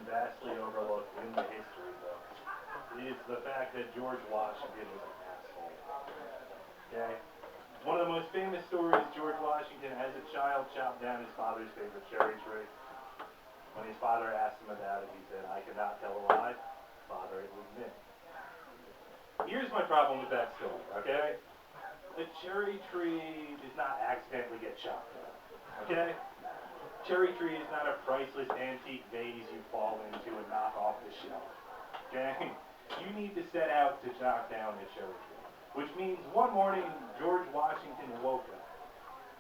vastly overlooked in the history books is the fact that George Washington was an asshole. Okay? One of the most famous stories, George Washington, as a child, chopped down his father's favorite cherry tree. When his father asked him about it, he said, "I could not tell a lie. Father, it was me." Here's my problem with that story, okay? The cherry tree does not accidentally get chopped down, okay? Cherry tree is not a priceless antique vase you fall into and knock off the shelf, okay? You need to set out to knock down the cherry tree, which means one morning George Washington woke up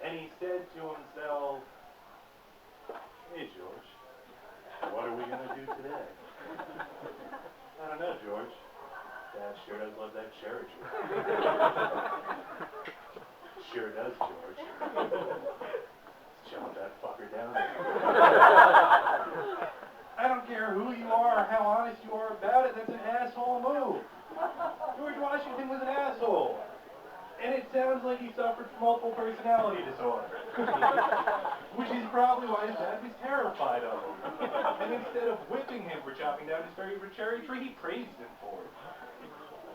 and he said to himself, "Hey, George, what are we going to do today?" "I don't know, George. Dad sure does love that cherry tree." "Sure does, George. Let's chop that fucker down." "I don't care who you are or how honest you are about it, that's an asshole move. George Washington was an asshole. And it sounds like he suffered from multiple personality disorder." Which is probably why his dad was terrified of him. And instead of whipping him for chopping down his favorite cherry tree, he praised him for it.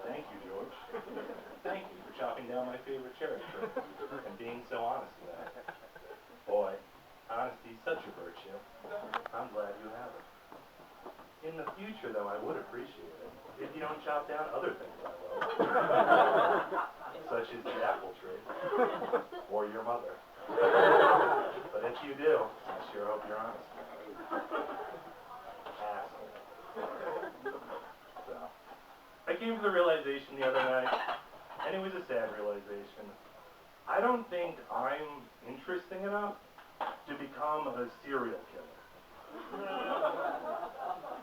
"Thank you, George. Thank you for chopping down my favorite cherry tree and being so honest about it. Boy, honesty is such a virtue. I'm glad you have it. In the future, though, I would appreciate it if you don't chop down other things I love, such as the apple tree or your mother. But if you do, I sure hope you're honest about it." Asshole. So, I came to the realization the other night, and it was a sad realization. I don't think I'm interesting enough to become a serial killer.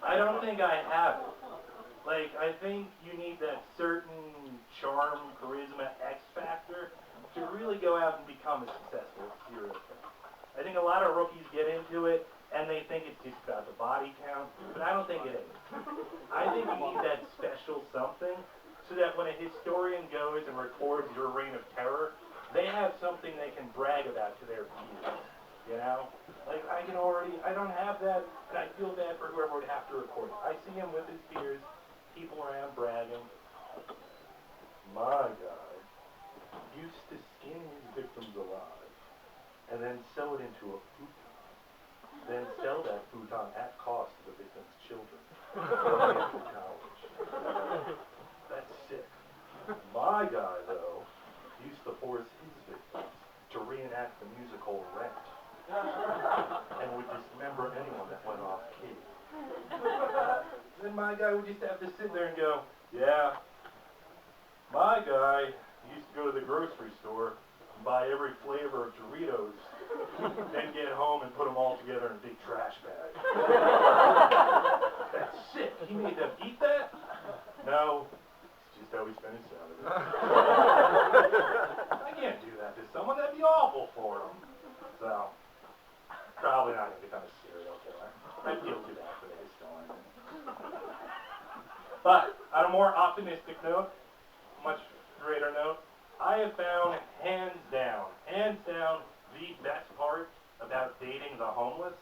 I don't think I have it. Like, I think you need that certain charm, charisma, X factor to really go out and become a successful serial killer. I think a lot of rookies get into it and they think it's just about the body count, but I don't think it is. I think you need that special something so that when a historian goes and records your reign of terror, they have something they can brag about to their peers, you know? Like, I don't have that, and I feel bad for whoever would have to record it. I see him with his peers, people around bragging. "My guy used to skin his victims alive and then sew it into a futon, then sell that futon at cost to the victim's children to college. That's sick. My guy, though, used to force his victims to reenact the musical Rent and would dismember anyone that went off key. Then my guy would just have to sit there and go, yeah, my guy used to go to the grocery store and buy every flavor of Doritos, then get home and put them all together in a big trash bag. That's sick. He made them eat that? No, it's just how he spent his Saturday. I can't do that to someone. That'd be awful for him. So, probably not going to become a serial killer. I feel too bad for the historian. But, on a more optimistic note, much greater note, I have found, hands down, the best part about dating the homeless.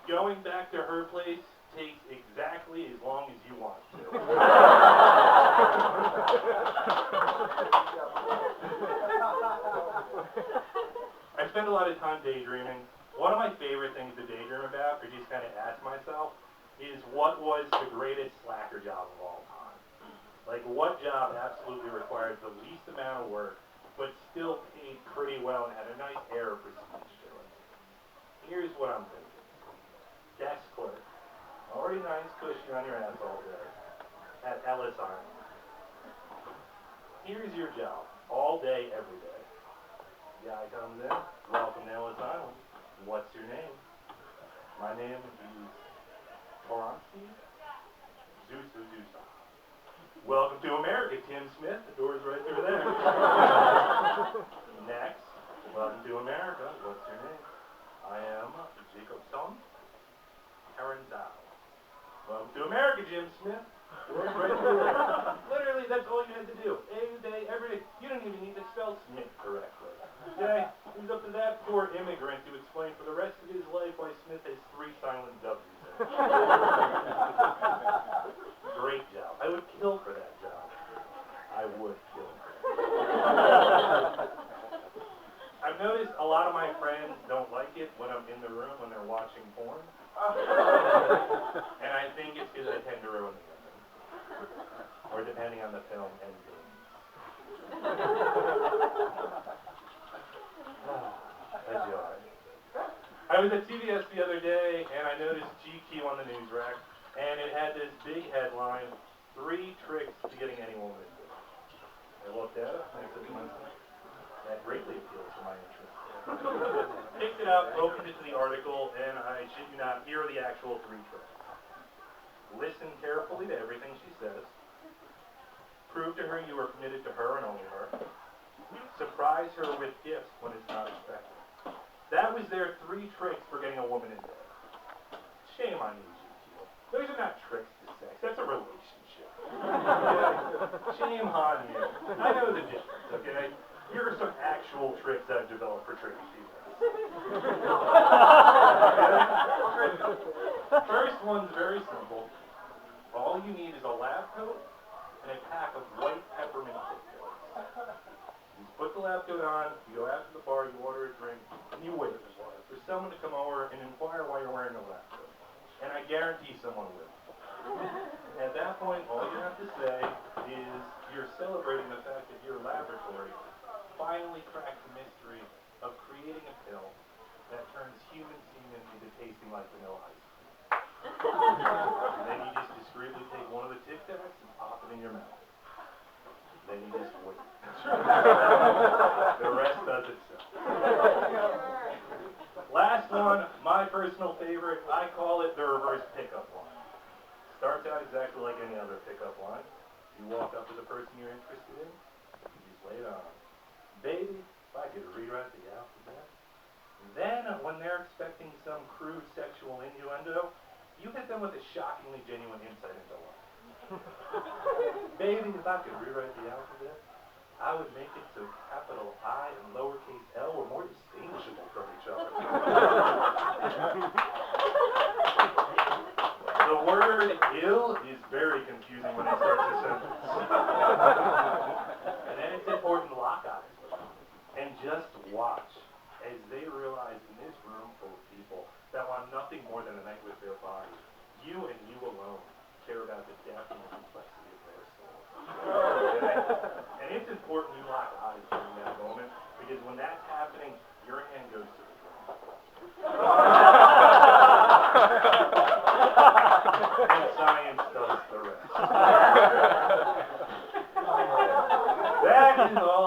Going back to her place takes exactly as long as you want it to. I spend a lot of time daydreaming. One of my favorite things to daydream about, or just kind of ask myself, is what was the greatest slacker job of all time? Like, what job absolutely required the least amount of work, but still paid pretty well and had a nice air of prestige to it? Here's what I'm thinking. Desk clerk. Already nice, cushy on your ass all day. At Ellis Island. Here's your job. All day, every day. Guy comes in. Welcome to Ellis Island. What's your name? My name is Toronsky. Zeus. Welcome to America, Tim Smith. The door's right through there. Next. Welcome to America. What's your name? I am Jacobson Caranzal. Welcome to America, Jim Smith. Door's right through there. Literally, that's all you had to do. Every day, every day. You don't even need to spell Smith correctly. Okay? It was up to that poor immigrant to explain for the rest quiet when I'm in the room when they're watching porn. And I think it's because I tend to ruin the ending. Or depending on the film, endings. That's the alright. I was at CVS the other day, and I noticed GQ on the news rack, and it had this big headline, 3 tricks to getting any woman into it. I looked at it, and I said to myself, that greatly appeals to my interest. Picked it up, opened it to the article, and I shit you not, here are the actual 3 tricks. Listen carefully to everything she says. Prove to her you are committed to her and only her. Surprise her with gifts when it's not expected. That was their 3 tricks for getting a woman in bed. Shame on you, GQ. Those are not tricks to sex. That's a relationship. Shame on you. I know the difference, okay? Here are some actual tricks I've developed for tricking females. First one's very simple. All you need is a lab coat and a pack of white peppermint cocktails. You put the lab coat on, you go out to the bar, you order a drink, and you wait for someone to come over and inquire why you're wearing a lab coat. And I guarantee someone will. At that point, all you have to say is you're celebrating the fact that your laboratory finally cracked the mystery of creating a pill that turns human semen into tasting like vanilla ice cream. And then you just discreetly take one of the Tic Tacs and pop it in your mouth. Then you just wait. The rest does itself. Last one, my personal favorite, I call it the reverse pickup line. Starts out exactly like any other pickup line. You walk up to the person you're interested in, you just lay it on. Baby, if I could rewrite the alphabet. Then, when they're expecting some crude sexual innuendo, you hit them with a shockingly genuine insight into life. Baby, if I could rewrite the alphabet, I would make it so capital I and lowercase l were more distinguishable from each other. The word ill is very confusing when it starts a sentence. And then it's important to lock eyes with them. And just watch as they realize in this room full of people that want nothing more than a night with their body. You and you alone care about the depth and the complexity of their soul. Okay? And it's important you lock eyes during that moment, because when that's happening, your hand goes to the drum. And science does the rest. That is all